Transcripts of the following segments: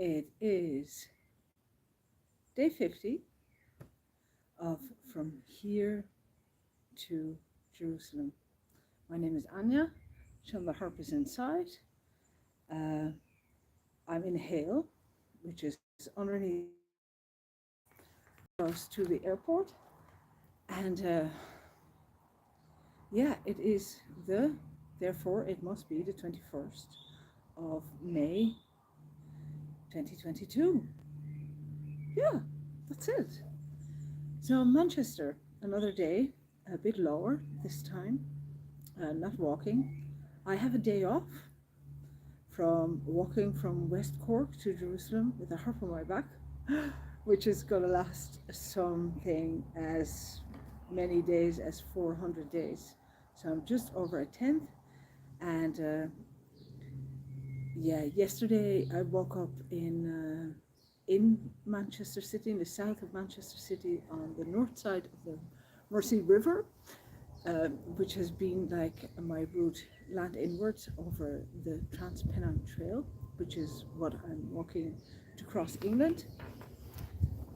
It is day 50 of From Here to Jerusalem. My name is Anja. The Harp is inside. I'm in Hale, which is underneath, close to the airport. And yeah, it is therefore it must be the 21st of May 2022. Yeah, that's it. So Manchester, another day, a bit lower this time, not walking. I have a day off from walking from West Cork to Jerusalem with a harp on my back, which is going to last something as many days as 400 days. So I'm just over a 10th, and yeah, yesterday I woke up in Manchester City, in the south of Manchester City, on the north side of the Mersey River, which has been like my route land inwards over the Transpennine Trail, which is what I'm walking to cross England.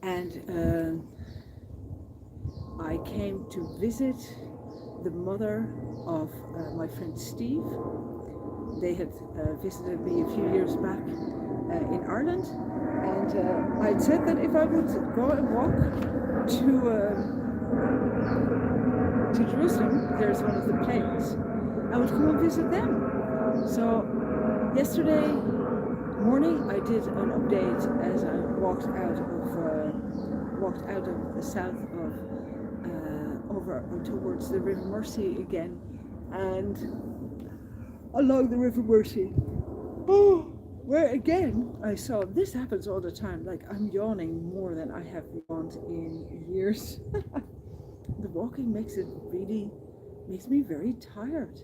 And I came to visit the mother of my friend Steve. They had visited me a few years back in Ireland, and I'd said that if I would go and walk to Jerusalem, there's one of the plains, I would come and visit them. So yesterday morning I did an update as I walked out of the south of over towards the River Mersey again, and along the River Mersey, where again I saw, this happens all the time, like I'm yawning more than I have yawned in years. The walking makes me very tired,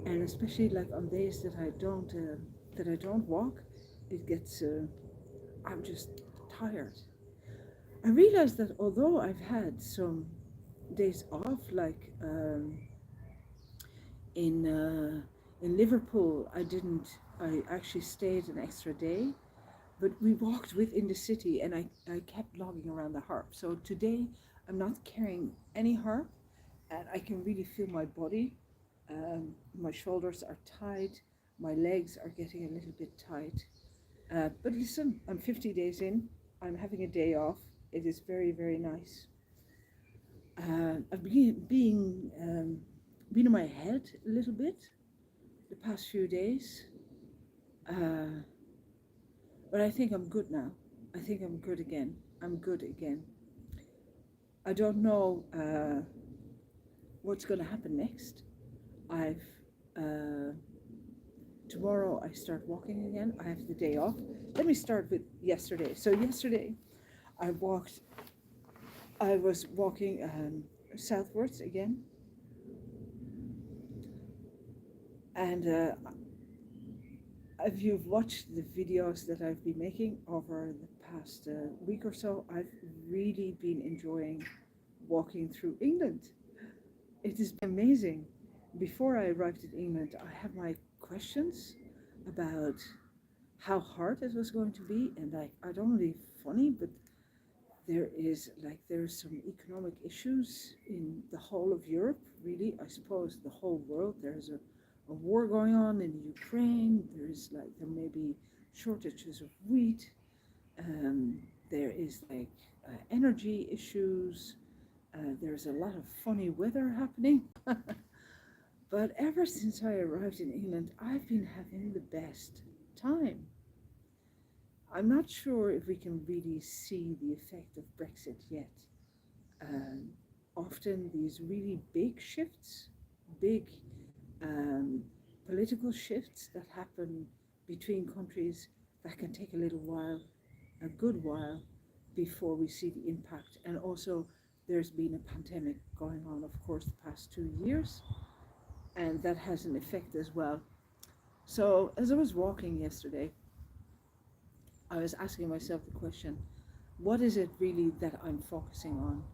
and especially like on days that I don't walk, it gets I'm just tired. I realized that although I've had some days off, like in Liverpool, I actually stayed an extra day, but we walked within the city, and I kept logging around the harp. So today I'm not carrying any harp, and I can really feel my body. My shoulders are tight, my legs are getting a little bit tight. But listen, I'm 50 days in, I'm having a day off. It is very, very nice. I've been in my head a little bit the past few days, but I think I'm good now. I think I'm good again. I don't know what's going to happen next. Tomorrow I start walking again. I have the day off. Let me start with yesterday. So yesterday I was walking southwards again, and if you've watched the videos that I've been making over the past week or so, I've really been enjoying walking through England. It has been amazing. Before I arrived in England, I had my questions about how hard it was going to be, and like, I don't want to be funny, but there's some economic issues in the whole of Europe, really, I suppose the whole world. There's a war going on in Ukraine. There may be shortages of wheat. There is energy issues. There's a lot of funny weather happening. But ever since I arrived in England, I've been having the best time. I'm not sure if we can really see the effect of Brexit yet. Often these really big shifts, big political shifts that happen between countries, that can take a little while, a good while, before we see the impact. And also there's been a pandemic going on, of course, the past 2 years, and that has an effect as well. So as I was walking yesterday, I was asking myself the question, what is it really that I'm focusing on?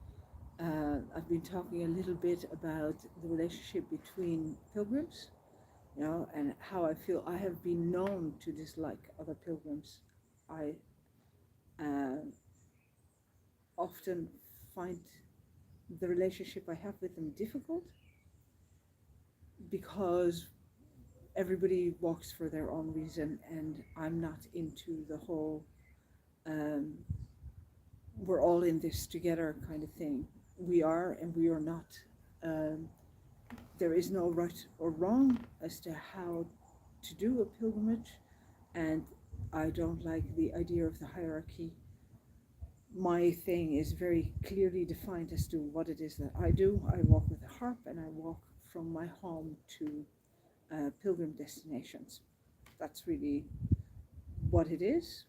I've been talking a little bit about the relationship between pilgrims, and how I feel I have been known to dislike other pilgrims. I uh, often find the relationship I have with them difficult because everybody walks for their own reason, and I'm not into the whole um, we're all in this together kind of thing. We are and we are not. Um, there is no right or wrong as to how to do a pilgrimage, and I don't like the idea of the hierarchy. My thing is very clearly defined as to what it is that I do. I walk with a harp and I walk from my home to pilgrim destinations. That's really what it is.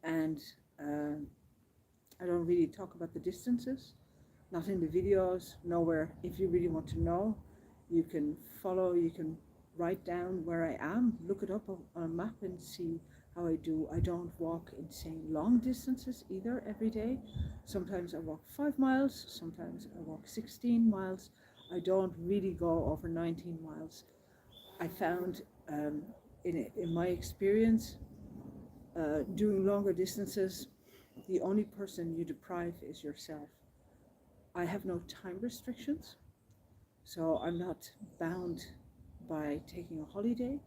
And I don't really talk about the distances, not in the videos, nowhere. If you really want to know, you can follow, you can write down where I am, look it up on a map and see how I do. I don't walk insane long distances either every day. Sometimes I walk 5 miles, sometimes I walk 16 miles. I don't really go over 19 miles. I found in my experience, doing longer distances, the only person you deprive is yourself. I have no time restrictions, so I'm not bound by taking a holiday.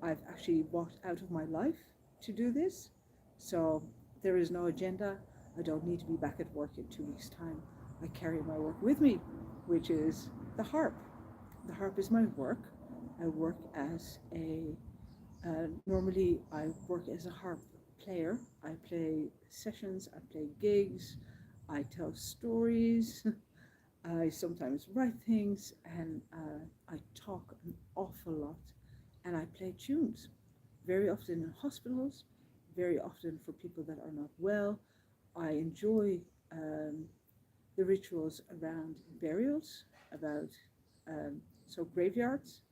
I've actually walked out of my life to do this, so there is no agenda. I don't need to be back at work in 2 weeks' time. I carry my work with me, which is the harp. The harp is my work. I work as normally I work as a harp player. I play sessions, I play gigs, I tell stories, I sometimes write things, and I talk an awful lot, and I play tunes, very often in hospitals, very often for people that are not well. I enjoy the rituals around burials, about graveyards.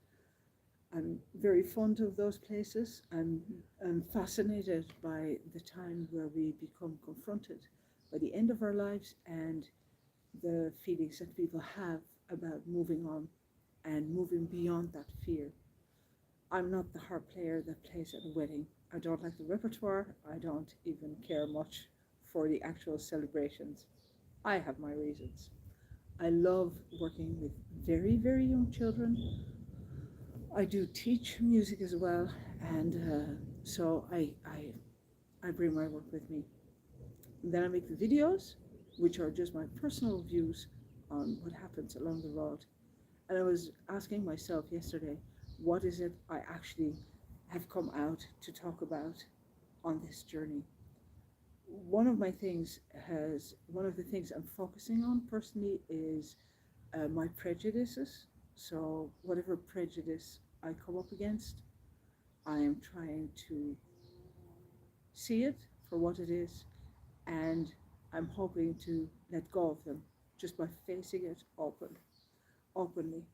I'm very fond of those places. I'm fascinated by the time where we become confronted by the end of our lives and the feelings that people have about moving on and moving beyond that fear. I'm not the harp player that plays at a wedding. I don't like the repertoire. I don't even care much for the actual celebrations. I have my reasons. I love working with very, very young children. I do teach music as well, and so I bring my work with me. And then I make the videos, which are just my personal views on what happens along the road. And I was asking myself yesterday, what is it I actually have come out to talk about on this journey? One of the things I'm focusing on personally is my prejudices. So whatever prejudice I come up against, I am trying to see it for what it is, and I'm hoping to let go of them just by facing it openly.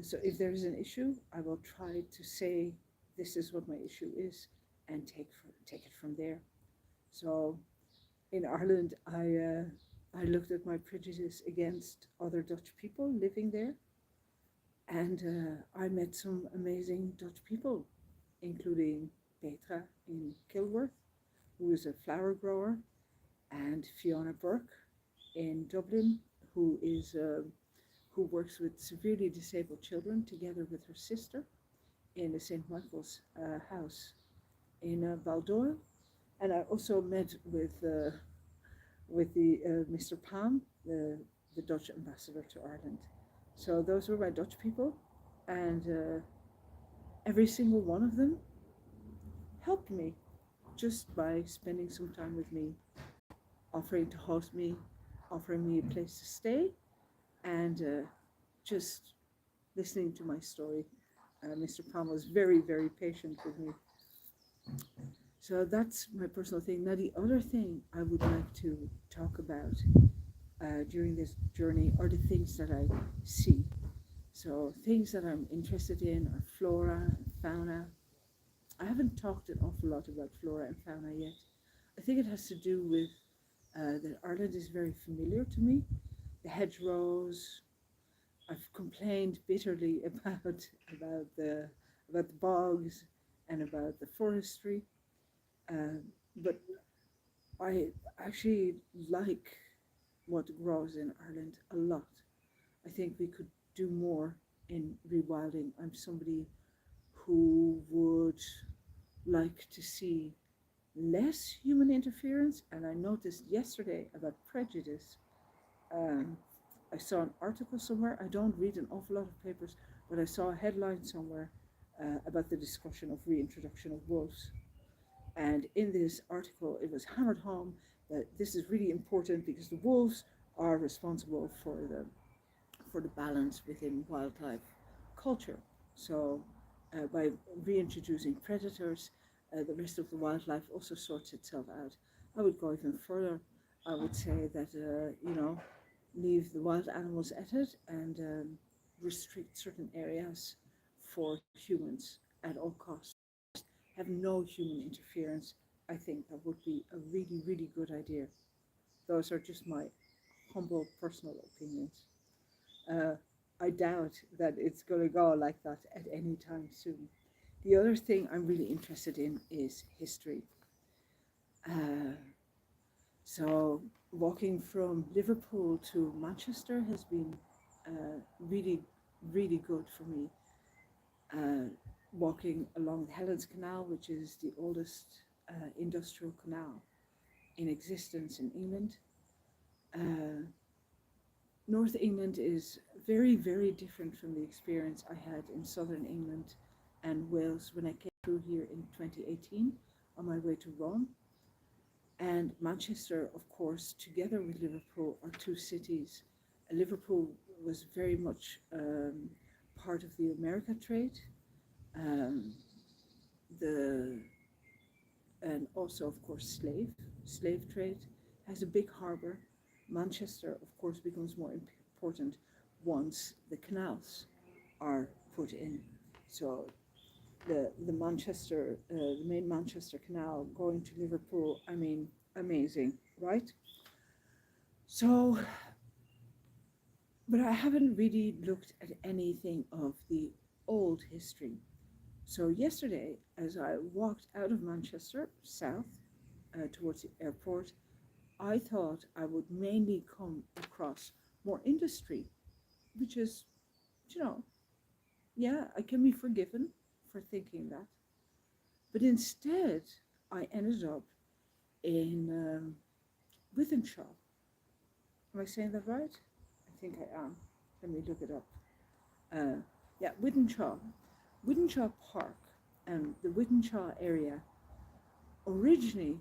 So if there is an issue, I will try to say this is what my issue is and take it from there. So in Ireland, I looked at my prejudice against other Dutch people living there, and I met some amazing Dutch people, including Petra in Kilworth, who is a flower grower, and Fiona Burke in Dublin, who works with severely disabled children together with her sister in the St. Michael's house in Baldoyle. And I also met with the Mr. Palm, the Dutch ambassador to Ireland. So those were my Dutch people, and every single one of them helped me just by spending some time with me, offering to host me, offering me a place to stay, and just listening to my story. Mr. Palm was very, very patient with me. So that's my personal thing. Now, the other thing I would like to talk about during this journey are the things that I see. So things that I'm interested in are flora and fauna. I haven't talked an awful lot about flora and fauna yet. I think it has to do with that Ireland is very familiar to me. The hedgerows. I've complained bitterly about the bogs and about the forestry. But I actually like what grows in Ireland a lot. I think we could do more in rewilding. I'm somebody who would like to see less human interference, and I noticed yesterday about prejudice. Um, I saw an article somewhere. I don't read an awful lot of papers, but I saw a headline somewhere about the discussion of reintroduction of wolves. And in this article, it was hammered home that this is really important because the wolves are responsible for the balance within wildlife culture. So by reintroducing predators, the rest of the wildlife also sorts itself out. I would go even further. I would say that leave the wild animals at it and restrict certain areas for humans at all costs. Have no human interference. I think that would be a really, really good idea. Those are just my humble personal opinions. Uh, I doubt that it's going to go like that at any time soon. The other thing I'm really interested in is history. Uh, so walking from Liverpool to Manchester has been really, really good for me. Uh, Walking along the Helen's Canal, which is the oldest industrial canal in existence in England. North England is very, very different from the experience I had in southern England and Wales when I came through here in 2018 on my way to Rome. And Manchester, of course, together with Liverpool, are two cities. Liverpool was very much part of the America trade, um, the and also, of course, slave trade, has a big harbour. Manchester, of course, becomes more important once the canals are put in. So the main Manchester Canal going to Liverpool, I mean, amazing, right? So, but I haven't really looked at anything of the old history. So yesterday, as I walked out of Manchester south towards the airport, I thought I would mainly come across more industry, which is, you know, yeah, I can be forgiven for thinking that. But instead, I ended up in Wythenshawe. Am I saying that right? I think I am. Let me look it up. Yeah, Wythenshawe. Wythenshawe Park and the Wythenshawe area originally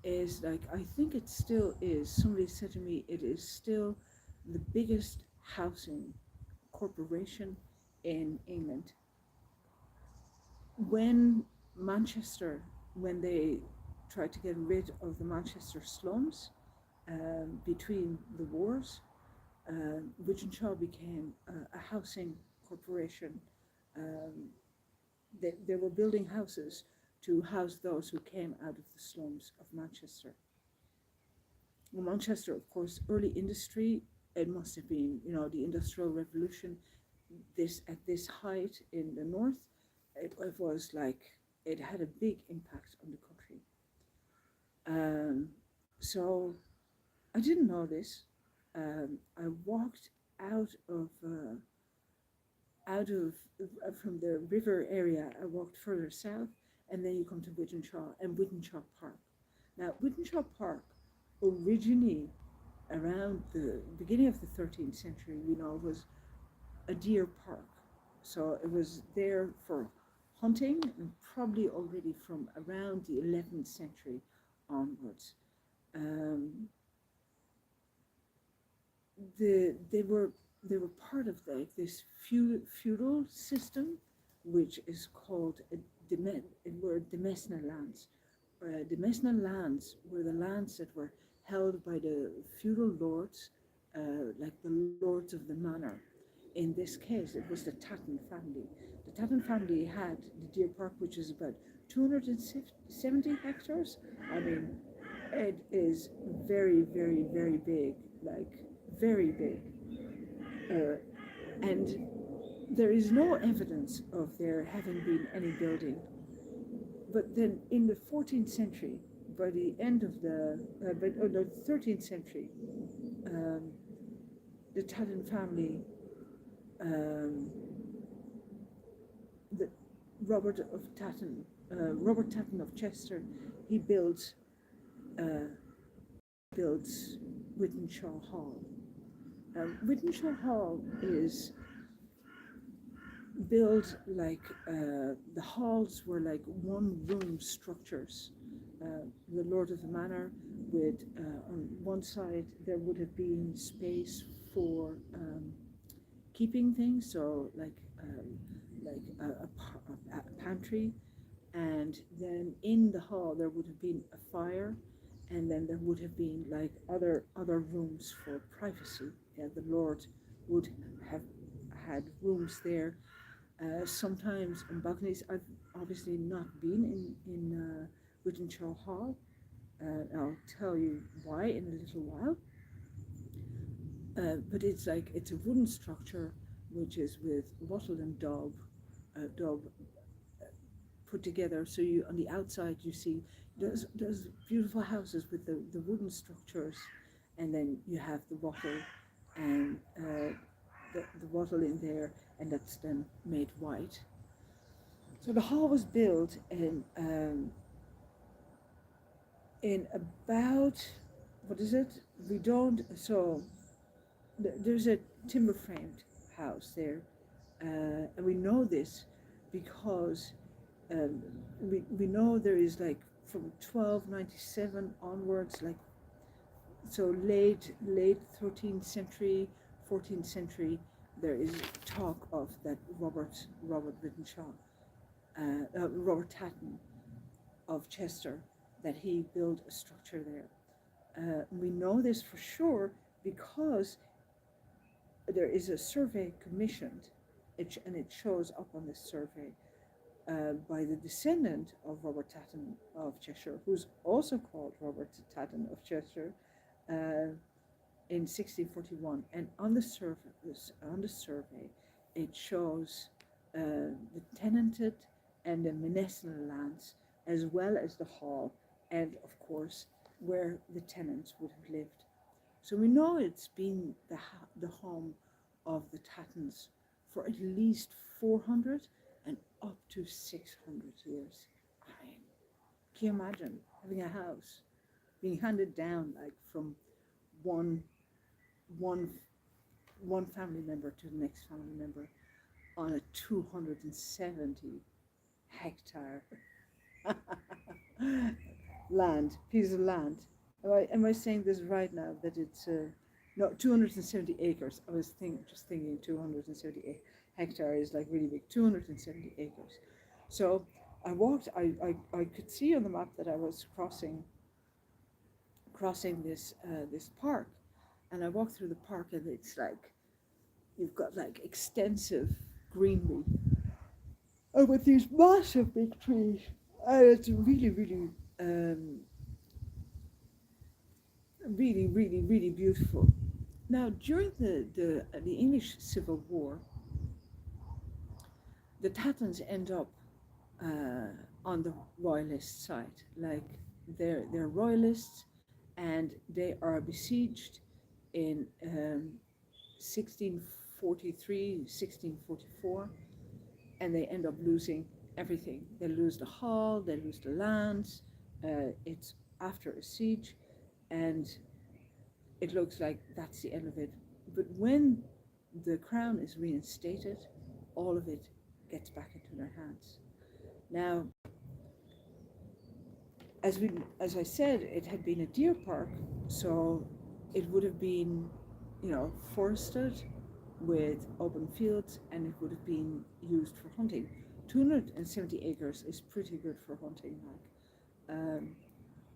is like, I think it still is, somebody said to me, it is still the biggest housing corporation in England. When they tried to get rid of the Manchester slums between the wars, Wythenshawe became a housing corporation. They were building houses to house those who came out of the slums of Manchester. Well, Manchester, of course, early industry, it must have been, the Industrial Revolution, at this height in the north, it was like, it had a big impact on the country. So I didn't know this. I walked out of from the river area. I walked further south, and then you come to Wythenshawe and Wythenshawe Park. Now, Wythenshawe Park originally, around the beginning of the 13th century, was a deer park. So it was there for hunting, and probably already from around the 11th century onwards. They were part of this feudal system, which is called Demesne lands. Demesne lands were the lands that were held by the feudal lords, like the lords of the manor. In this case, it was the Tatton family. The Tatton family had the deer park, which is about 270 hectares. I mean, it is very, very, very big, like very big. And there is no evidence of there having been any building but then in the 14th century, by the end of the 13th century, the Tatten family, the Robert Tatten of Chester, he builds Wythenshawe Hall. Wythenshawe Hall is built like the halls were like one-room structures. The Lord of the Manor with on one side there would have been space for keeping things, so like a pantry, and then in the hall there would have been a fire, and then there would have been like other rooms for privacy. Yeah, the Lord would have had rooms there. Sometimes in Gobnait, I've obviously not been in Wythenshawe Hall. I'll tell you why in a little while. But it's a wooden structure which is with wattle and daub put together. So you on the outside you see there's beautiful houses with the wooden structures, and then you have the wattle and the wattle in there, and that's then made white. So the hall was built in about, what is it? We don't, so there's a timber framed house there, and we know this because we know there is like from 1297 onwards, like so late 13th century, 14th century, there is talk of that Robert Wythenshawe, Robert Tatten of Chester, that he built a structure there. We know this for sure because there is a survey commissioned, and it shows up on this survey by the descendant of Robert Tatten of Cheshire, who's also called Robert Tatten of Cheshire, in 1641. And on the survey, it shows the tenanted and the medicinal lands, as well as the hall, and of course where the tenants would have lived. So we know it's been the home of the Tattens for at least 400 and up to 600 years. I mean, can you imagine having a house being handed down like from one family member to the next family member on a 270 hectare piece of land. Am I saying this right now, that it's no, 270 acres? I was just thinking 270 hectares is like really big. 270 acres. So I walked. I could see on the map that I was crossing this park, and I walked through the park, and it's like you've got like extensive greenery, and with these massive big trees, and it's really beautiful. Now, during the English Civil War, the Tattens end up on the royalist side. Like they're royalists, and they are besieged in 1643, 1644, and they end up losing everything. They lose the hall, they lose the lands. It's after a siege, and it looks like that's the end of it. But when the crown is reinstated, all of it gets back into their hands. Now, as I said, it had been a deer park, so it would have been, forested with open fields, and it would have been used for hunting. 270 acres is pretty good for hunting,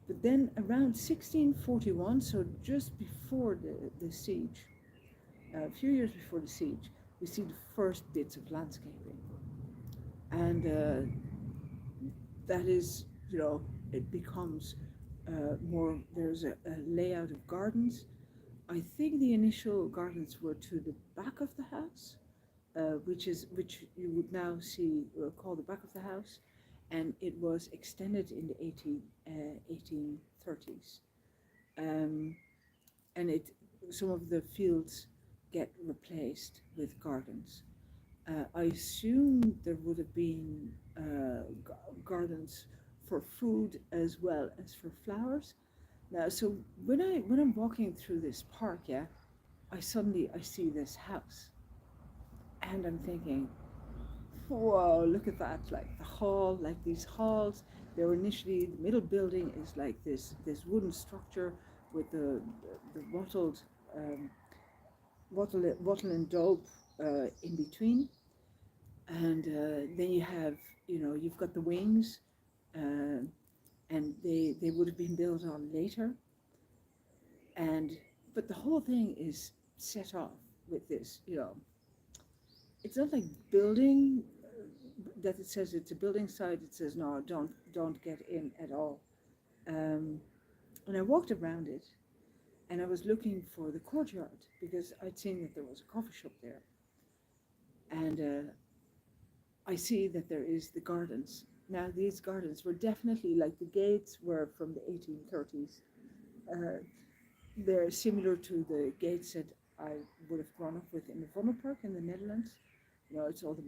but then around 1641, so just before the siege, a few years before the siege, we see the first bits of landscaping. And that is, it becomes more, there's a layout of gardens. I think the initial gardens were to the back of the house, which you would now see called the back of the house. and it was extended in the 1830s. And some of the fields get replaced with gardens. I assume there would have been gardens for food as well as for flowers. Now, so when I'm walking through this park, yeah, I see this house, and I'm thinking, whoa, look at that! Like the hall, like these halls. They were initially, the middle building is like this wooden structure with the wattled wattle and dope in between, and then you have, you've got the wings, and they would have been built on later, but the whole thing is set off with this, it's not like building that it says it's a building site. It says no, don't get in at all. And I walked around it, and I was looking for the courtyard because I'd seen that there was a coffee shop there, and I see that there is the gardens. Now these gardens were definitely, like, the gates were from the 1830s. They're similar to the gates that I would have grown up with in the Vondelpark in the Netherlands. It's all the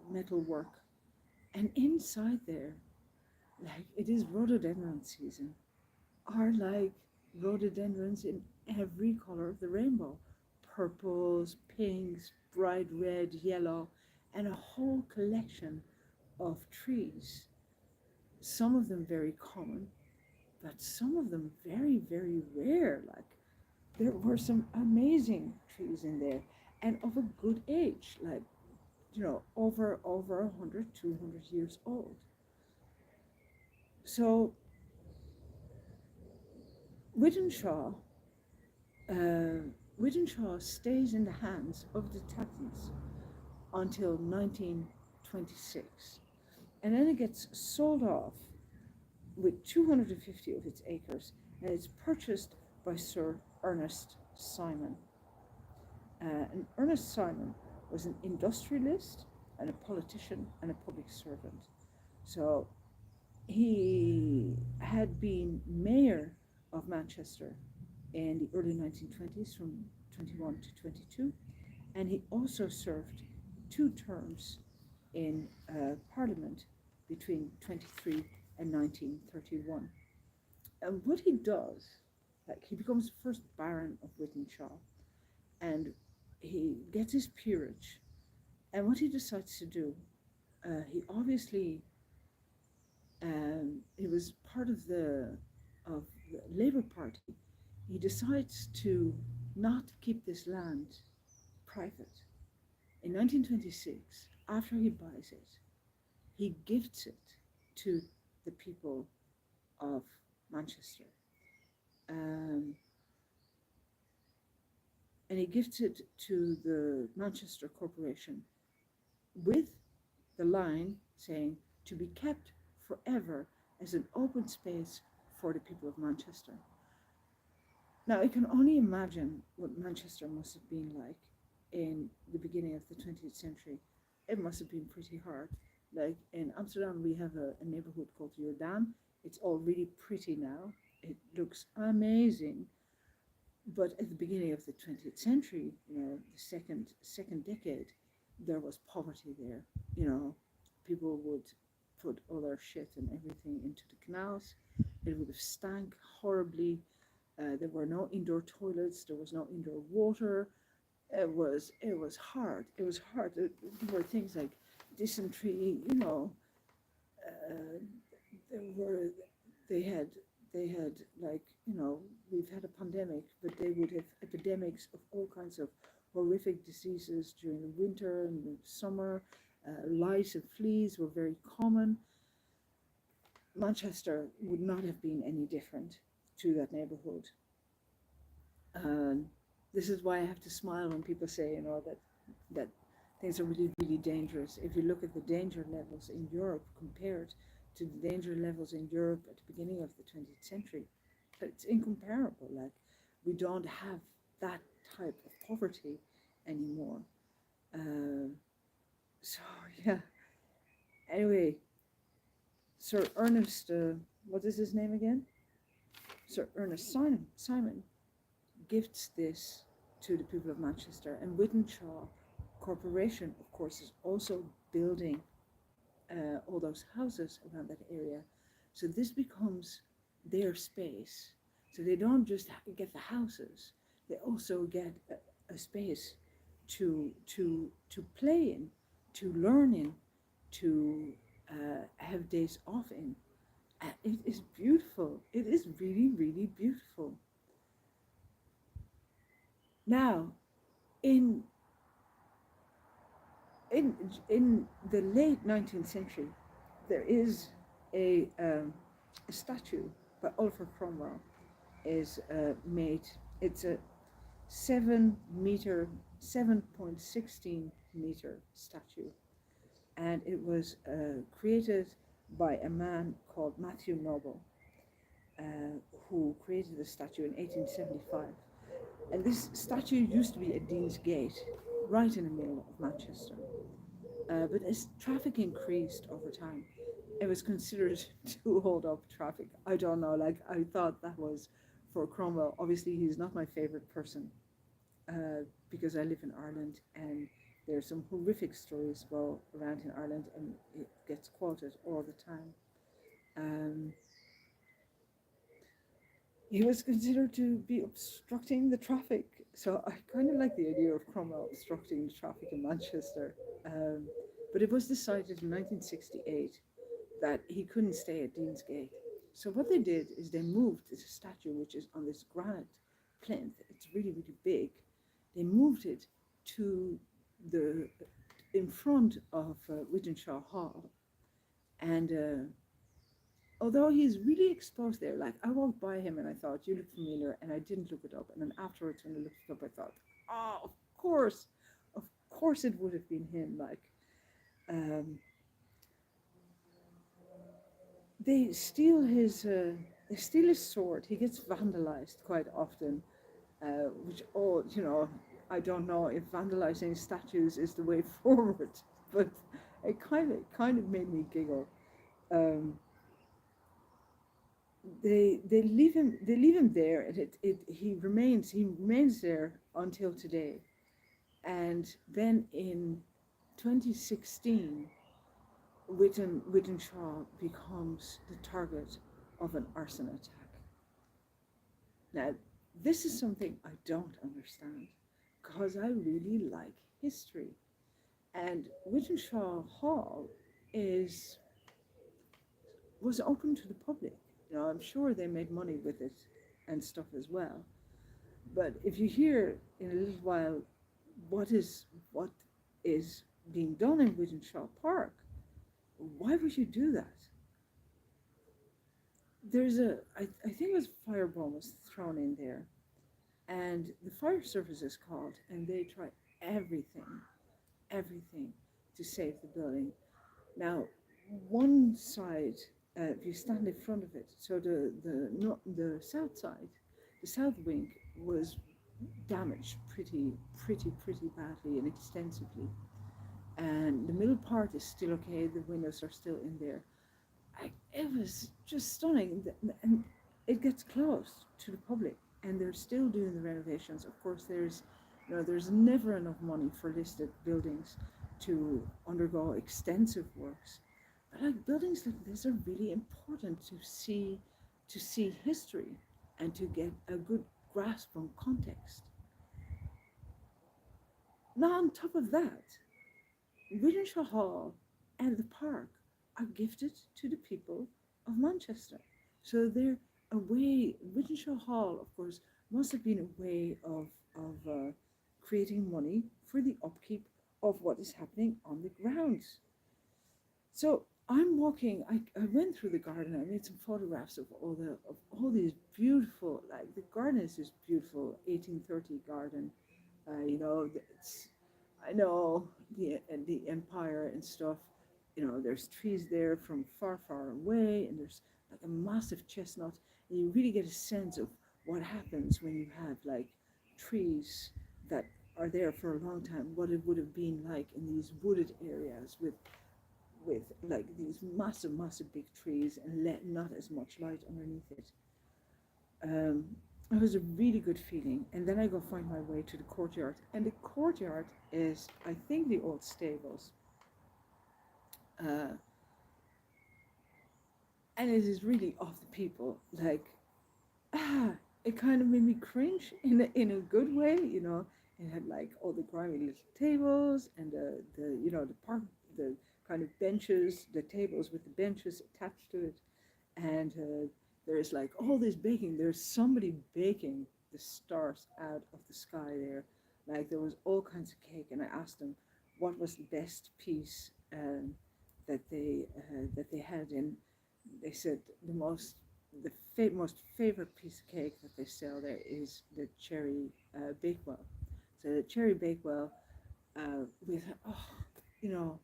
metal work. And inside there, like, it is rhododendron season, are like rhododendrons in every color of the rainbow. Purples, pinks, bright red, yellow, and a whole collection of trees. Some of them very common, but some of them very, very rare. Like, there were some amazing trees in there, and of a good age, like, over 100, 200 years old. So Wythenshawe stays in the hands of the Tattans until 1926, and then it gets sold off with 250 of its acres, and it's purchased by Sir Ernest Simon. And Ernest Simon was an industrialist and a politician and a public servant. So he had been mayor of Manchester in the early 1920s from 21 to 22, and he also served 2 terms in Parliament between 23 and 1931. And what he does, like, he becomes the first Baron of Wythenshawe, and he gets his peerage. And what he decides to do, he obviously, he was part of the Labour Party. He decides to not keep this land private. In 1926, after he buys it, he gifts it to the people of Manchester. And he gifts it to the Manchester Corporation with the line saying, to be kept forever as an open space for the people of Manchester. Now, I can only imagine what Manchester must have been like in the beginning of the 20th century. It must have been pretty hard. Like, in Amsterdam, we have a neighborhood called Jordaan. It's all really pretty now. It looks amazing. But at the beginning of the 20th century, the second decade, there was poverty there. People would put all their shit and everything into the canals. It would have stank horribly. There were no indoor toilets. There was no indoor water. It was hard. It was hard. There were things like dysentery. They had like, we've had a pandemic, but they would have epidemics of all kinds of horrific diseases during the winter and the summer. Lice and fleas were very common. Manchester would not have been any different to that neighborhood. This is why I have to smile when people say, that things are really, really dangerous. If you look at the danger levels in Europe compared to the danger levels in Europe at the beginning of the 20th century, it's incomparable. Like, we don't have that type of poverty anymore. So yeah, Anyway, Sir Ernest, what is his name again? Sir Ernest Simon gifts this to the people of Manchester, and Wythenshawe Corporation, of course, is also building all those houses around that area. So this becomes their space. So they don't just get the houses; they also get a space to play in, to learn in, to have days off in. And it is beautiful. It is really, really beautiful. Now, in the late 19th century, there is a statue by Oliver Cromwell is made. It's a 7.16 meter statue, and it was created by a man called Matthew Noble, who created the statue in 1875. And this statue used to be at Dean's Gate, right in the middle of Manchester. But as traffic increased over time, it was considered to hold up traffic. I don't know, like I thought that was for Cromwell. Obviously, he's not my favorite person because I live in Ireland, and there's some horrific stories go around in Ireland, and it gets quoted all the time. He was considered to be obstructing the traffic. So I kind of like the idea of Cromwell obstructing the traffic in Manchester. But it was decided in 1968 that he couldn't stay at Dean's Gate. So what they did is they moved this statue, which is on this granite plinth. It's really, really big. They moved it to in front of Wythenshawe Hall. And although he's really exposed there, like I walked by him and I thought, you look familiar, and I didn't look it up. And then afterwards, when I looked it up, I thought, oh, of course it would have been him. Like, they steal his sword. He gets vandalized quite often, which, I don't know if vandalizing statues is the way forward, but it kind of made me giggle. They leave him there, and he remains there until today. And then in 2016, Wythenshawe becomes the target of an arson attack. Now, this is something I don't understand, because I really like history. And Wythenshawe Hall was open to the public. I'm sure they made money with it and stuff as well. But if you hear in a little while what is being done in Wythenshawe Park, why would you do that? There's I think it was firebomb was thrown in there, and the fire service is called, and they try everything to save the building. Now, one side, if you stand in front of it, so the south side, the south wing was damaged pretty badly and extensively, and the middle part is still okay. The windows are still in there. It was just stunning, and it gets closed to the public, and they're still doing the renovations. Of course, there's never enough money for listed buildings to undergo extensive works. But like buildings like this are really important to see history and to get a good grasp on context. Now, on top of that, Wythenshawe Hall and the park are gifted to the people of Manchester. So they're a way. Wythenshawe Hall, of course, must have been a way of creating money for the upkeep of what is happening on the grounds. So I'm walking. I went through the garden. I made some photographs of all these beautiful. Like the garden is this beautiful 1830 garden. I know the empire and stuff. There's trees there from far away, and there's like a massive chestnut, and you really get a sense of what happens when you have like trees that are there for a long time, what it would have been like in these wooded areas with with like these massive big trees and let not as much light underneath it. Um, it was a really good feeling. And then I go find my way to the courtyard, and the courtyard is, I think, the old stables. Uh, and it is really of the people. Like, it kind of made me cringe in a good way, you know. It had like all the grimy little tables and the you know, the park, the kind of benches, the tables with the benches attached to it, and there's like all this baking. There's somebody baking the stars out of the sky there. Like there was all kinds of cake, and I asked them what was the best piece that they had in. They said most favorite piece of cake that they sell there is the cherry bakewell. So the cherry bakewell with you know,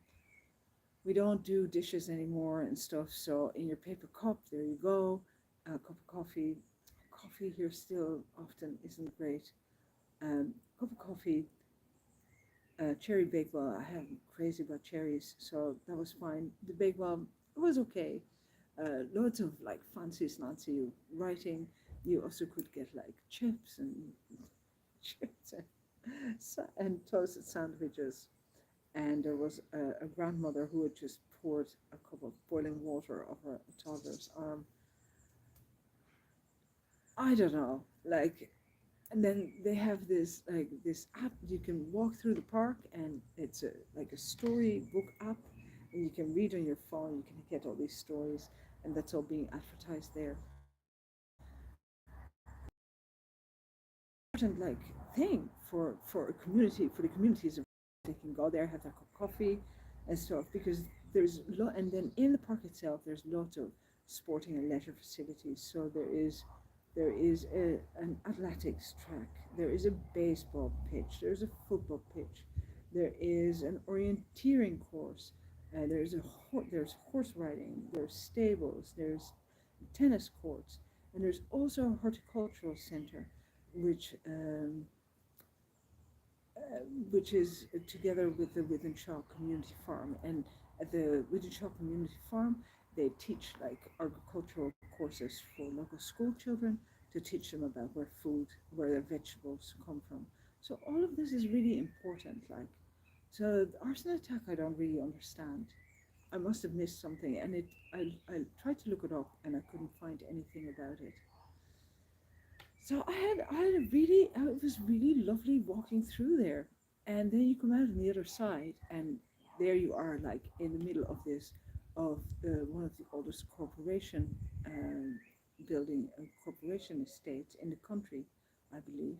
we don't do dishes anymore and stuff. So in your paper cup, there you go, a cup of coffee. Coffee here still often isn't great. Cup of coffee, cherry bakewell. I'm crazy about cherries, so that was fine. The bakewell, it was okay. Loads of like fancy writing. You also could get like chips and chips and toasted sandwiches. And there was a grandmother who had just poured a cup of boiling water over a toddler's arm. I don't know, like, and then they have this like this app you can walk through the park, and it's a like a storybook app, and you can read on your phone. You can get all these stories, and that's all being advertised there. Important like thing for a community, for the communities of, they can go there, have their cup of coffee and stuff, because and then in the park itself there's lots of sporting and leisure facilities. So there is an athletics track, there is a baseball pitch, there's a football pitch, there is an orienteering course, there's horse riding, there's stables, there's tennis courts, and there's also a horticultural center, which um, which is together with the Withenshaw Community Farm. And at the Withenshaw Community Farm, they teach like agricultural courses for local school children to teach them about where their vegetables come from. So all of this is really important. Like, so the arson attack, I don't really understand. I must have missed something, and I tried to look it up, and I couldn't find anything about it. So I had a really, it was really lovely walking through there. And then you come out on the other side, and there you are, like in the middle of one of the oldest corporation building, corporation estates in the country, I believe.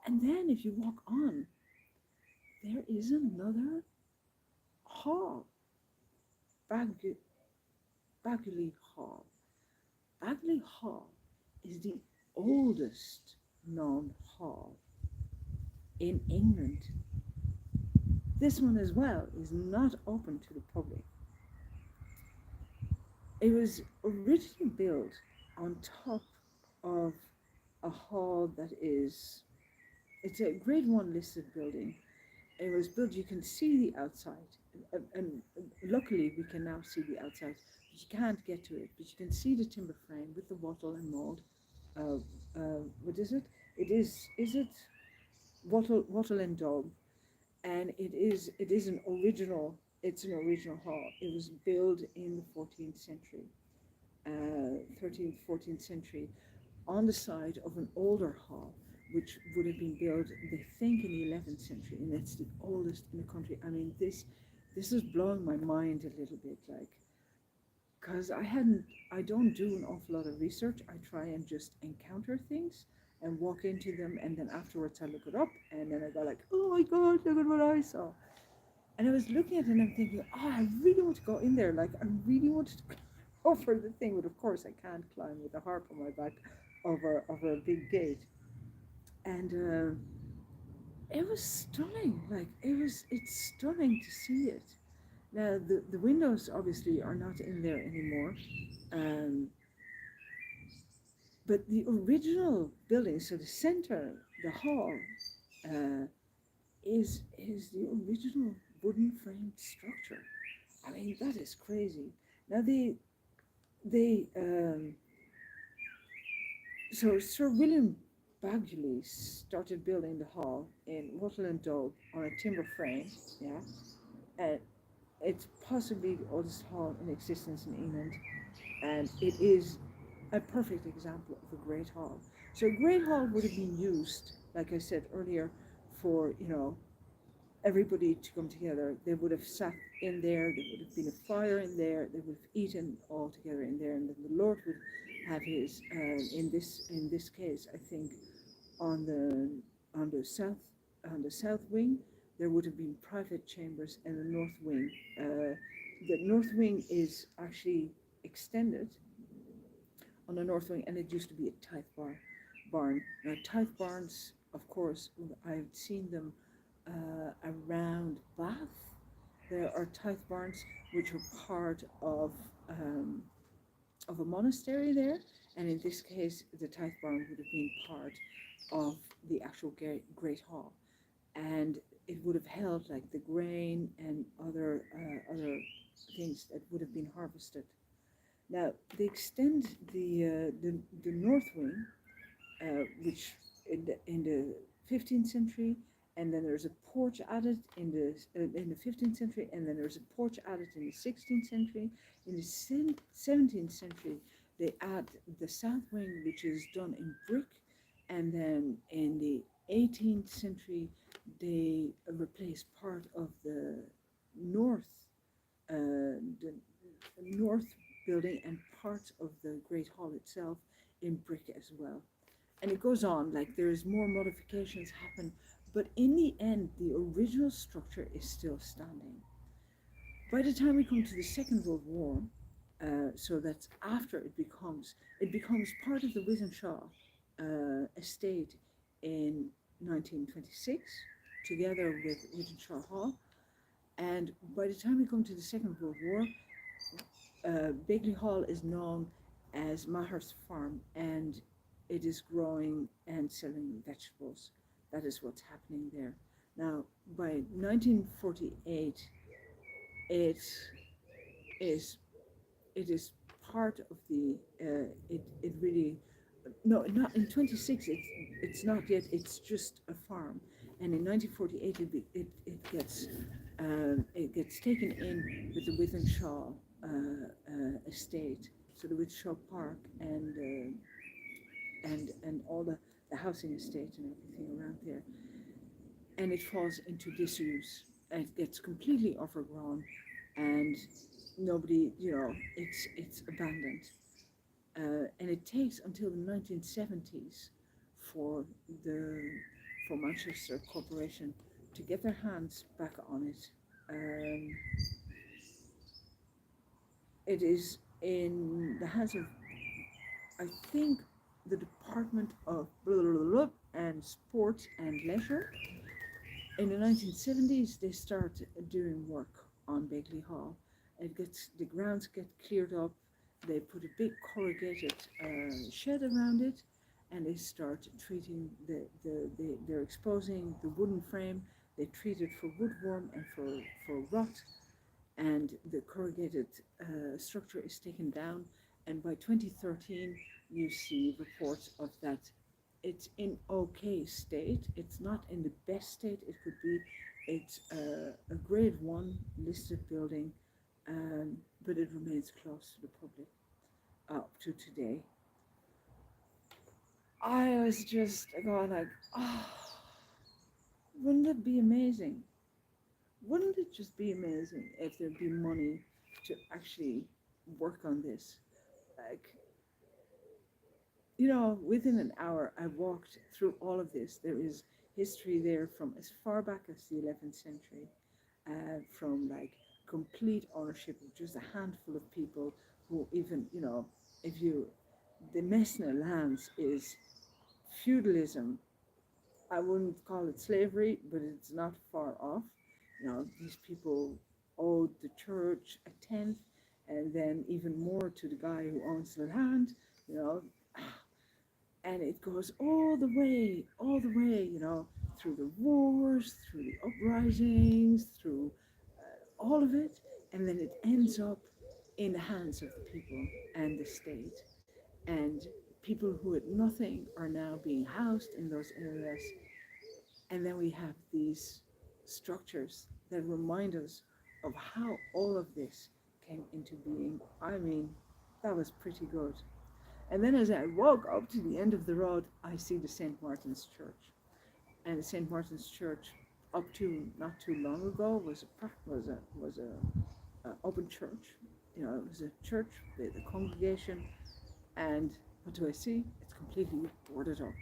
And then if you walk on, there is another hall, Bagley Hall. Bagley Hall is the oldest known hall in England. This one as well is not open to the public. It was originally built on top of a hall it's a grade 1 listed building. It was built, you can see the outside, and luckily we can now see the outside, but you can't get to it, but you can see the timber frame with the wattle and mold. What is it? Is it wattle and daub? And it's an original hall. It was built in the 14th century, 13th, 14th century, on the side of an older hall, which would have been built, they think, in the 11th century, and that's the oldest in the country. I mean, this is blowing my mind a little bit, like, because I don't do an awful lot of research. I try and just encounter things and walk into them, and then afterwards I look it up, and then I go like, oh my God, look at what I saw. And I was looking at it and I'm thinking, oh, I really want to go in there. Like, I really wanted to go over the thing, but of course I can't climb with a harp on my back over a big gate. And it was stunning. Like, it's stunning to see it. Now, the windows obviously are not in there anymore. Um, but the original building, so the center, the hall, is the original wooden framed structure. I mean, that is crazy. Now they so Sir William Bagley started building the hall in Wattle and Dove on a timber frame, yeah, and it's possibly the oldest hall in existence in England, and it is a perfect example of a great hall. So a great hall would have been used, like I said earlier, for everybody to come together. They would have sat in there, there would have been a fire in there, they would have eaten all together in there, and then the Lord would have his in this case, I think on the south wing there would have been private chambers, and the north wing. The north wing is actually extended on the north wing, and it used to be a barn. Now tithe barns, of course, I've seen them around Bath. There are tithe barns which are part of a monastery there, and in this case, the tithe barn would have been part of the actual Great Hall, and it would have held like the grain and other things that would have been harvested. Now they extend the north wing, which in the 15th century, and then there's a porch added in the 15th century, and then there's a porch added in the 16th century. In the 17th century, they add the south wing, which is done in brick, and then in the 18th century, they replace part of the north building and parts of the Great Hall itself in brick as well. And it goes on, like there's more modifications happen, but in the end, the original structure is still standing. By the time we come to the Second World War, so that's after it becomes part of the Wythenshawe estate in 1926, together with Wythenshawe Hall. And by the time we come to the Second World War, Bagley Hall is known as Maher's Farm, and it is growing and selling vegetables. That is what's happening there. Now, by 1948, it is part of the it really no, not in 26, it's not yet, it's just a farm, and in 1948 it gets taken in with the Wythenshawe estate, so the Wythenshawe Park and all the housing estate and everything around there, and it falls into disuse, and it gets completely overgrown, and nobody, it's abandoned. And it takes until the 1970s for Manchester Corporation to get their hands back on it. It is in the hands of, I think, the Department of and Sport and Leisure. In the 1970s, they start doing work on Bagley Hall. The grounds get cleared up. They put a big corrugated shed around it, and they start treating they're exposing the wooden frame. They treat it for woodworm and for rot, and the corrugated structure is taken down. And by 2013, you see reports of that. It's in okay state. It's not in the best state it could be. It's a grade 1 listed building, but it remains closed to the public up to today. I was just going like, oh, wouldn't it be amazing? Wouldn't it just be amazing if there'd be money to actually work on this? Like, within an hour, I walked through all of this. There is history there from as far back as the 11th century, from like complete ownership of just a handful of people who even, the Messner lands is feudalism. I wouldn't call it slavery, but it's not far off. These people owed the church a tenth, and then even more to the guy who owns the land, and it goes all the way, through the wars, through the uprisings, through all of it, and then it ends up in the hands of the people and the state. And people who had nothing are now being housed in those areas. And then we have these structures that remind us of how all of this came into being. I mean, that was pretty good. And then as I walk up to the end of the road, I see the St. Martin's Church. And the St. Martin's Church, up to not too long ago, was a open church. You know, it was a church, the congregation, and what do I see? It's completely boarded up.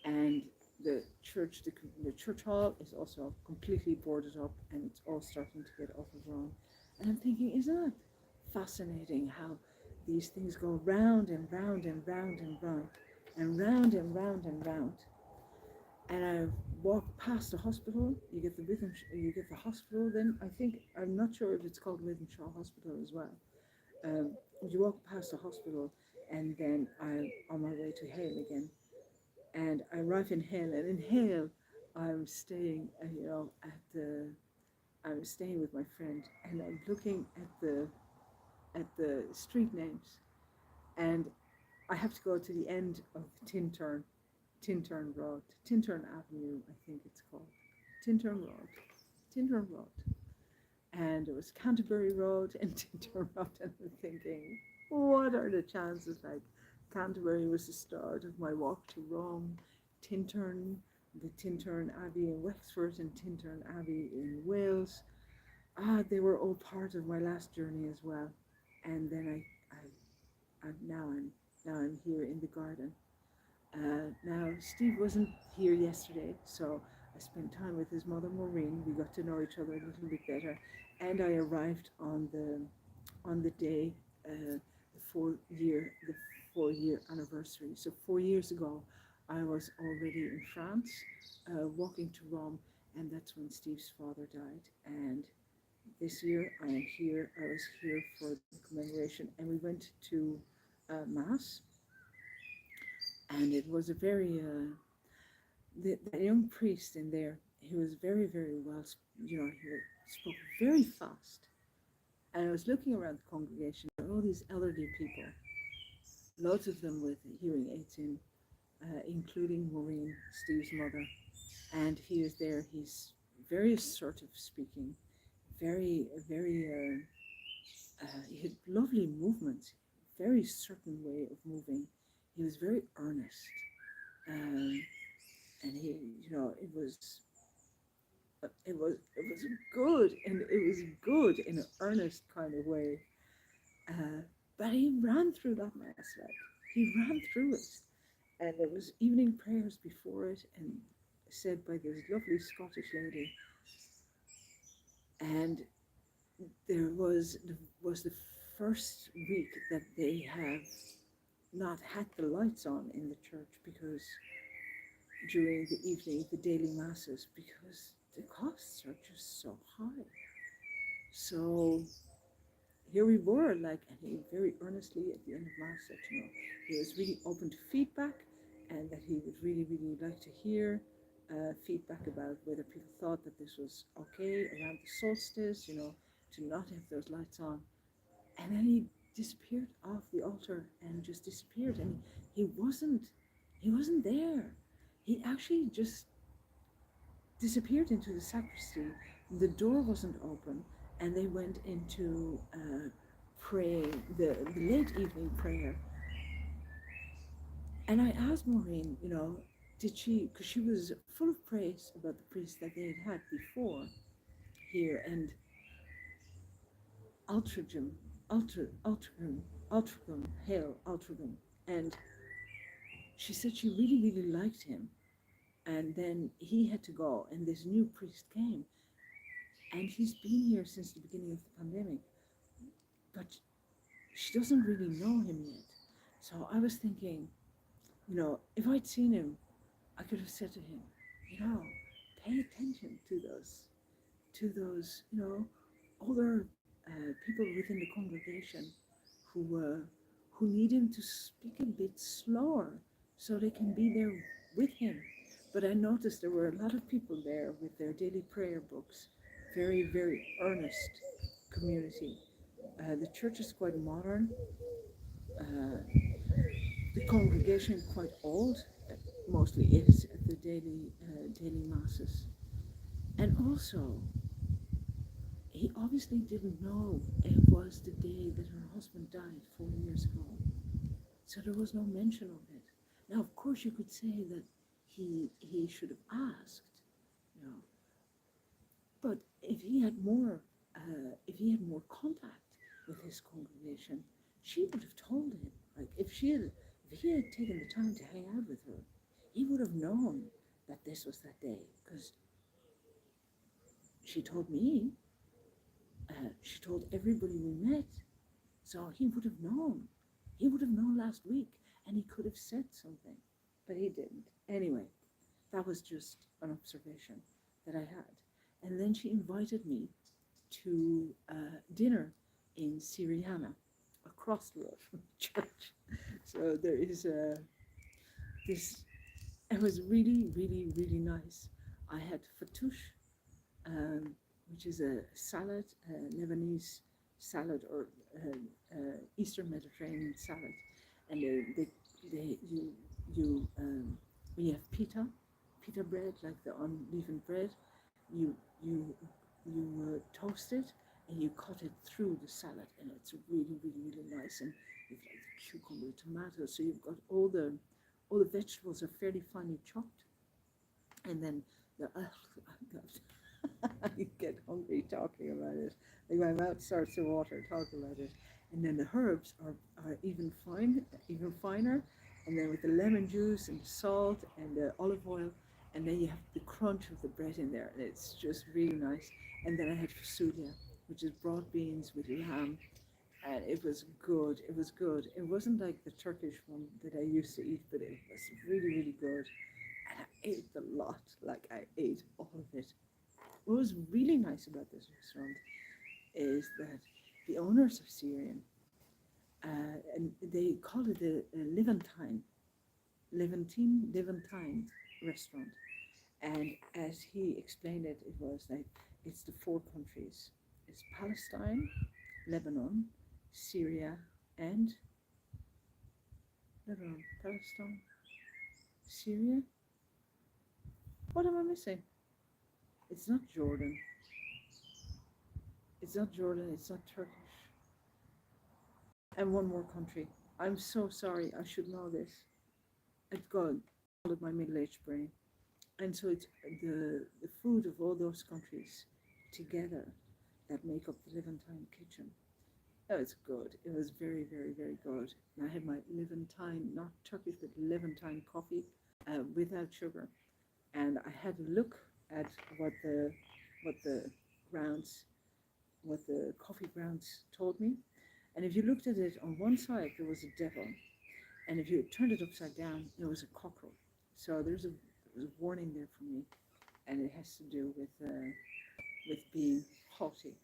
And the church hall is also completely boarded up, and it's all starting to get overgrown. And I'm thinking, isn't that fascinating how these things go round and round and round and round and round and round and round. And I walk past the hospital. You get the hospital. Then I'm not sure if it's called Withenshaw Hospital as well. You walk past the hospital, and then I'm on my way to Hale again. And I arrive in Hale, and in Hale, I'm staying, I'm staying with my friend, and I'm looking at the street names, and I have to go to the end of Tinte Road, Tinte Avenue, I think it's called, Tinte Road, and it was Canterbury Road and Tinte Road, and I'm thinking, what are the chances? Like, Canterbury was the start of my walk to Rome. Tintern, the Tintern Abbey in Wexford and Tintern Abbey in Wales. They were all part of my last journey as well. And then now I'm here in the garden. Now Steve wasn't here yesterday, so I spent time with his mother Maureen. We got to know each other a little bit better, and I arrived on the day, the 4-year anniversary. So 4 years ago, I was already in France, walking to Rome, and that's when Steve's father died. And this year I am here. I was here for the commemoration, and we went to Mass, and it was a very the young priest in there. He was very, very well. He spoke very fast, and I was looking around the congregation. There were all these elderly people, lots of them with hearing aids in, including Maureen, Steve's mother. And he is there. He's very assertive speaking, very, very. He had lovely movements, very certain way of moving. He was very earnest, and he, it was good, and it was good in an earnest kind of way. But he ran through that mass, like he ran through it, and there was evening prayers before it, and said by this lovely Scottish lady. And there was the first week that they have not had the lights on in the church, because during the evening, the daily masses, because the costs are just so high. So here we were, like, and he very earnestly at the end of Mass said, he was really open to feedback, and that he would really, really like to hear feedback about whether people thought that this was okay around the solstice, to not have those lights on. And then he disappeared off the altar and just disappeared, and he wasn't there. He actually just disappeared into the sacristy. The door wasn't open, and they went into praying the late evening prayer. And I asked Maureen, did she, because she was full of praise about the priest that they had before here, and Altrincham, Hale, Altrincham, and she said she really, really liked him. And then he had to go, and this new priest came, and he's been here since the beginning of the pandemic, but she doesn't really know him yet. So I was thinking, if I'd seen him, I could have said to him, pay attention to those, older people within the congregation who need him to speak a bit slower so they can be there with him. But I noticed there were a lot of people there with their daily prayer books, very, very earnest, community. The church is quite modern. Uh, the congregation quite old. Mostly is at the daily masses. And also, he obviously didn't know it was the day that her husband died 4 years ago. So there was no mention of it. Now, of course, you could say that he should have asked, you know. But if he had more contact with his congregation, she would have told him. Like if he had taken the time to hang out with her, he would have known that this was that day, because she told me. She told everybody we met, so he would have known. He would have known last week, and he could have said something, but he didn't. Anyway, that was just an observation that I had. And then she invited me to dinner in Syriana, across the road from the church. So there is this. It was really, really, really nice. I had fattoush, which is a salad, Lebanese salad, or Eastern Mediterranean salad, and we have pita bread, like the unleavened bread. You toast it and you cut it through the salad, and it's really, really, really nice. And you've like the cucumber, tomatoes, so you've got all the vegetables are fairly finely chopped, and then the I get hungry talking about it. Like my mouth starts to water talking about it. And then the herbs are even finer. And then with the lemon juice and the salt and the olive oil, and then you have the crunch of the bread in there, and it's just really nice. And then I had fasulia, which is broad beans with lamb, and it was good. It was good. It wasn't like the Turkish one that I used to eat, but it was really, really good. And I ate a lot. Like I ate all of it. What was really nice about this restaurant is that the owners are Syrian, and they call it a Levantine restaurant. And as he explained it, it was like it's the four countries: it's Palestine, Lebanon, Syria, and Palestine, Syria. What am I missing? It's not Jordan. It's not Jordan, it's not Turkish. And one more country. I'm so sorry, I should know this. It's gone out of my middle-aged brain. And so it's the food of all those countries together that make up the Levantine kitchen. Oh, it's good. It was very, very, very good. And I had my Levantine, not Turkish, but Levantine coffee without sugar. And I had a look at what the coffee grounds told me. And if you looked at it, on one side there was a devil, and if you turned it upside down, there was a cockerel. So there's a warning there for me, and it has to do with being haughty,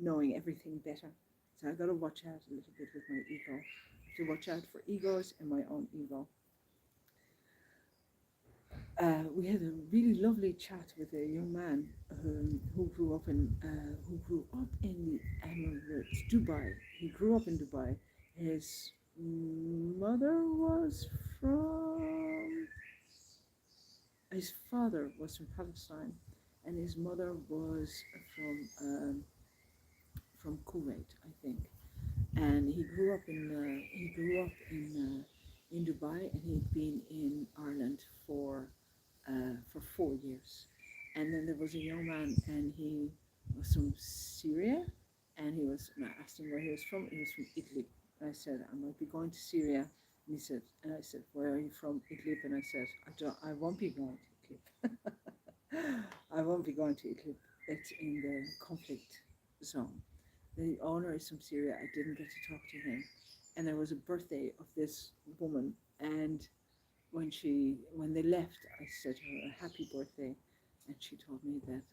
knowing everything better. So I got to watch out a little bit with my ego. To watch out for egos and my own ego. We had a really lovely chat with a young man who grew up in the Emirates, Dubai. He grew up in Dubai. His father was from Palestine, and his mother was from Kuwait, I think. And he grew up in Dubai, and he'd been in Ireland for 4 years. And then there was a young man, and he was from Syria, and I asked him where he was from. He was from Italy. And I said, I might be going to Syria. And I said, where are you from? Idlib. And I said, I won't be going to Idlib. I won't be going to Idlib. It's in the conflict zone. The owner is from Syria. I didn't get to talk to him. And there was a birthday of this woman, and when they left, I said to her, a happy birthday, and she told me that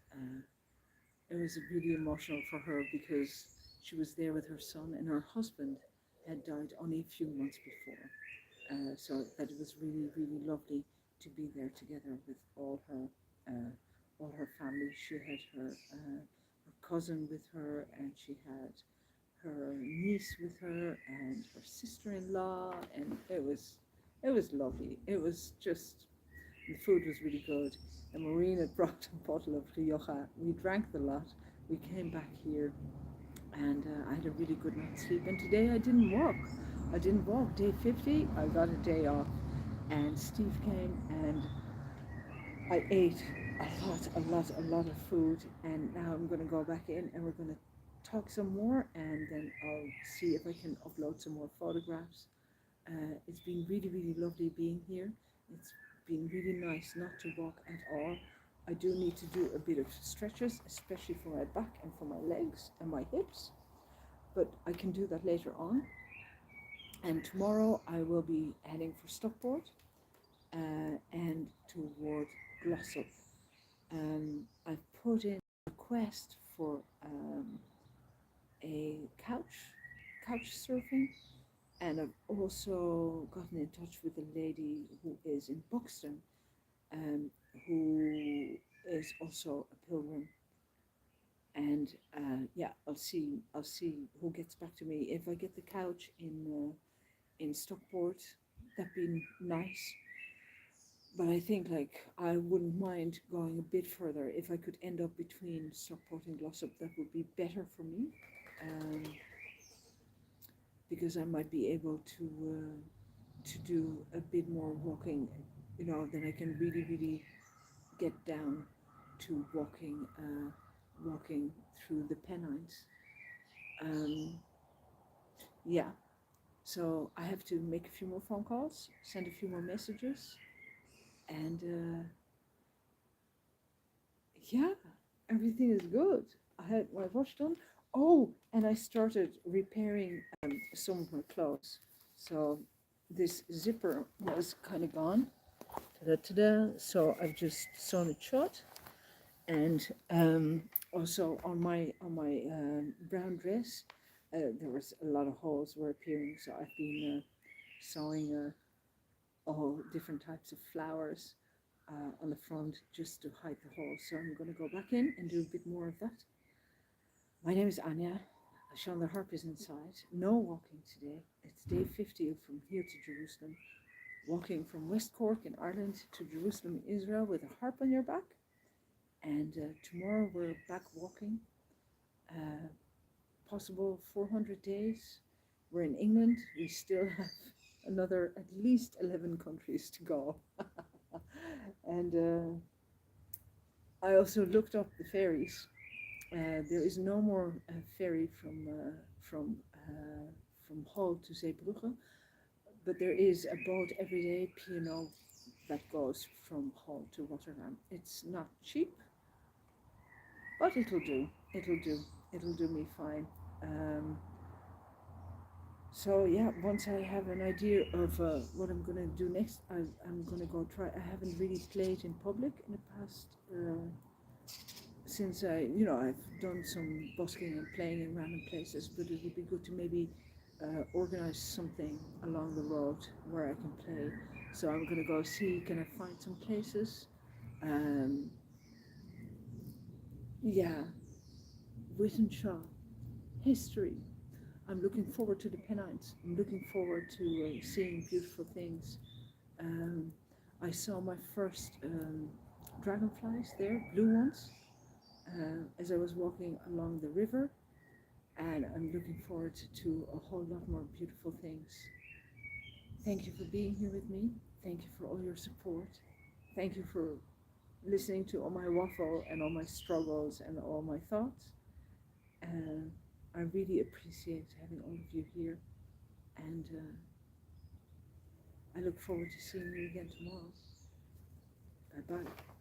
it was really emotional for her because she was there with her son, and her husband had died only a few months before. So that it was really, really lovely to be there together with all her family. She had her cousin with her, and she had her niece with her and her sister-in-law, and it was lovely. It was just, the food was really good. And Maureen had brought a bottle of Rioja. We drank the lot. We came back here, and I had a really good night's sleep. And today I didn't walk. Day 50, I got a day off. And Steve came, and I ate a lot of food. And now I'm going to go back in, and we're going to talk some more, and then I'll see if I can upload some more photographs. It's been really, really lovely being here. It's been really nice not to walk at all. I do need to do a bit of stretches, especially for my back and for my legs and my hips, but I can do that later on. And tomorrow I will be heading for Stockport and toward Glossop. I've put in a request for a couch surfing, and I've also gotten in touch with a lady who is in Buxton, who is also a pilgrim. And yeah, I'll see who gets back to me. If I get the couch in Stockport, that'd be nice. But I think like I wouldn't mind going a bit further. If I could end up between Stockport and Glossop, that would be better for me. Because I might be able to do a bit more walking, then I can really get down to walking through the Pennines. Yeah, so I have to make a few more phone calls, send a few more messages, and yeah, everything is good. I had my wash done. Oh, and I started repairing some of my clothes. So this zipper was kind of gone. Ta-da. So I've just sewn it shut. And also on my brown dress, there was a lot of holes were appearing. So I've been sewing all different types of flowers on the front just to hide the holes. So I'm going to go back in and do a bit more of that. My name is Anja. Sean the Harp is inside. No walking today. It's day 50 from here to Jerusalem. Walking from West Cork in Ireland to Jerusalem, Israel, with a harp on your back. And tomorrow we're back walking. Possible 400 days. We're in England. We still have another at least 11 countries to go. And I also looked up the ferries. There is no more ferry from Hale to Zeebrugge, but there is a boat every day, P&O, that goes from Hale to Rotterdam. It's not cheap, but it'll do. It'll do me fine. So yeah, once I have an idea of what I'm gonna do next, I'm gonna go try. I haven't really played in public in the past. Since I've done some busking and playing in random places, but it would be good to maybe organize something along the road where I can play. So I'm gonna go see, can I find some places? Yeah, Withenshaw, history. I'm looking forward to the Pennines. I'm looking forward to seeing beautiful things. I saw my first dragonflies there, blue ones. As I was walking along the river, and I'm looking forward to a whole lot more beautiful things. Thank you for being here with me. Thank you for all your support. Thank you for listening to all my waffle and all my struggles and all my thoughts. I really appreciate having all of you here, and I look forward to seeing you again tomorrow. Bye-bye.